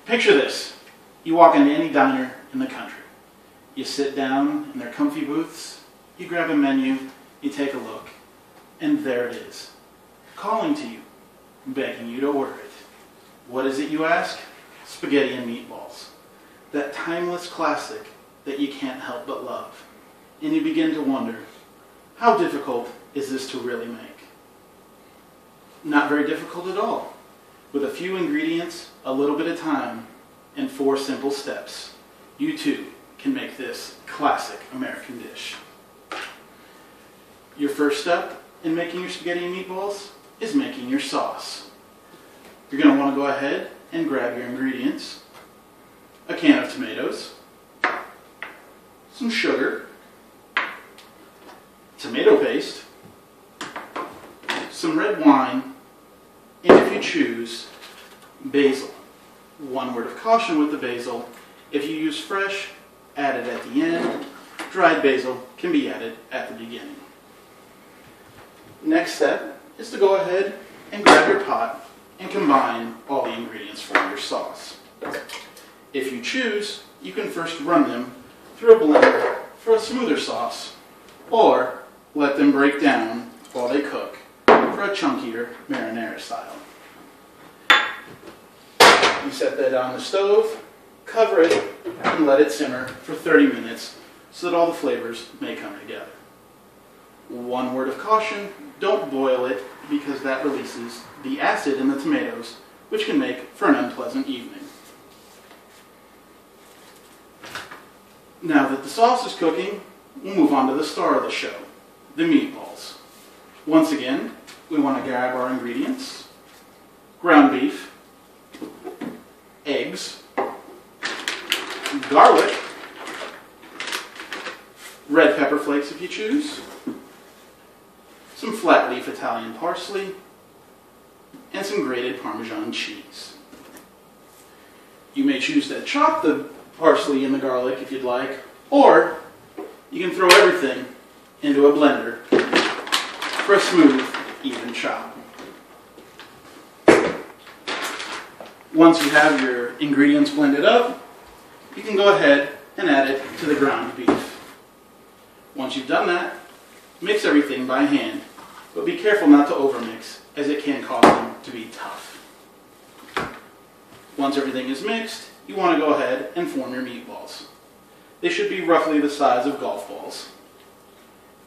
Picture this. You walk into any diner in the country. You sit down in their comfy booths, you grab a menu, you take a look, and there it is, calling to you, begging you to order it. What is it, you ask? Spaghetti and meatballs. That timeless classic that you can't help but love. And you begin to wonder, how difficult is this to really make? Not very difficult at all. With a few ingredients, a little bit of time, and 4 simple steps, you too can make this classic American dish. Your first step in making your spaghetti and meatballs is making your sauce. You're going to want to go ahead and grab your ingredients: a can of tomatoes, some sugar, tomato paste, some red wine, and if you choose, basil. One word of caution with the basil: if you use fresh, add it at the end. Dried basil can be added at the beginning. Next step is to go ahead and grab your pot and combine all the ingredients for your sauce. If you choose, you can first run them through a blender for a smoother sauce, or let them break down while they cook for a chunkier marinara style. You set that on the stove, cover it, and let it simmer for 30 minutes so that all the flavors may come together. One word of caution: don't boil it, because that releases the acid in the tomatoes, which can make for an unpleasant evening. Now that the sauce is cooking, we'll move on to the star of the show, the meatballs. Once again, we want to grab our ingredients: ground beef, eggs, garlic, red pepper flakes if you choose, some flat leaf Italian parsley, and some grated Parmesan cheese. You may choose to chop the parsley and the garlic if you'd like, or you can throw everything into a blender for a smooth, even chop. Once you have your ingredients blended up, you can go ahead and add it to the ground beef. Once you've done that, mix everything by hand, but be careful not to overmix, as it can cause them to be tough. Once everything is mixed, you want to go ahead and form your meatballs. They should be roughly the size of golf balls,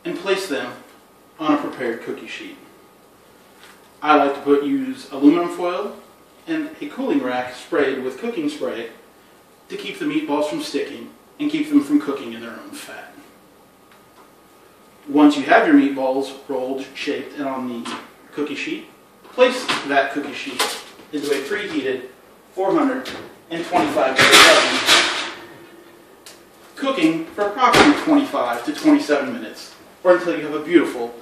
and place them on a prepared cookie sheet. I like to use aluminum foil and a cooling rack sprayed with cooking spray to keep the meatballs from sticking and keep them from cooking in their own fat. Once you have your meatballs rolled, shaped, and on the cookie sheet, place that cookie sheet into a preheated 425 degree oven, cooking for approximately 25 to 27 minutes, or until you have a beautiful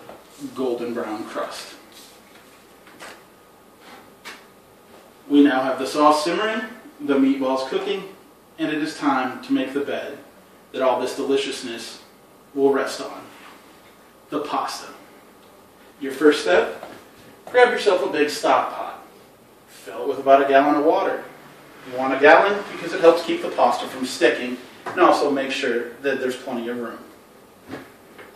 golden brown crust. We now have the sauce simmering, the meatballs cooking, and it is time to make the bed that all this deliciousness will rest on: the pasta. Your first step: grab yourself a big stock pot. Fill it with about 1 gallon of water. You want 1 gallon because it helps keep the pasta from sticking, and also make sure that there's plenty of room.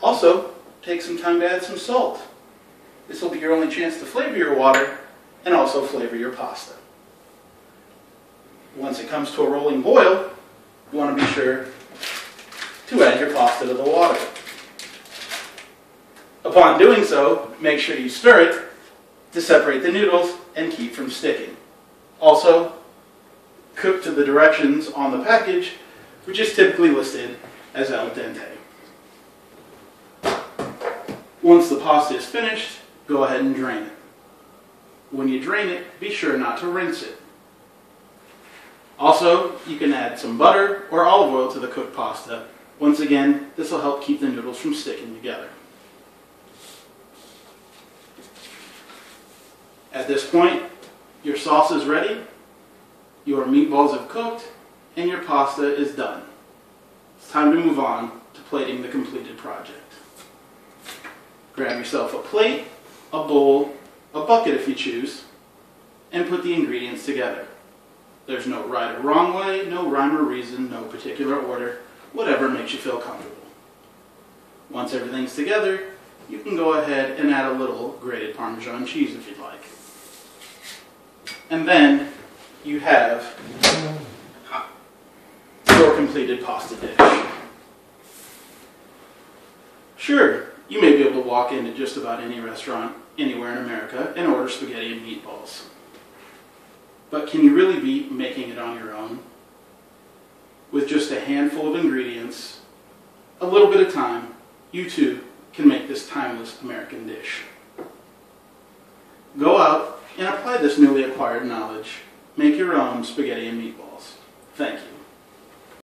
Also, take some time to add some salt. This will be your only chance to flavor your water and also flavor your pasta. Once it comes to a rolling boil, you want to be sure to add your pasta to the water. Upon doing so, make sure you stir it to separate the noodles and keep from sticking. Also, cook to the directions on the package, which is typically listed as al dente. Once the pasta is finished, go ahead and drain it. When you drain it, be sure not to rinse it. Also, you can add some butter or olive oil to the cooked pasta. Once again, this will help keep the noodles from sticking together. At this point, your sauce is ready, your meatballs have cooked, and your pasta is done. It's time to move on to plating the completed project. Grab yourself a plate, a bowl, a bucket if you choose, and put the ingredients together. There's no right or wrong way, no rhyme or reason, no particular order, whatever makes you feel comfortable. Once everything's together, you can go ahead and add a little grated Parmesan cheese if you'd like. And then you have your completed pasta dish. Sure, you may be able to walk into just about any restaurant anywhere in America and order spaghetti and meatballs. But can you really beat making it on your own? With just a handful of ingredients, a little bit of time, you too can make this timeless American dish. Go out and apply this newly acquired knowledge. Make your own spaghetti and meatballs. Thank you.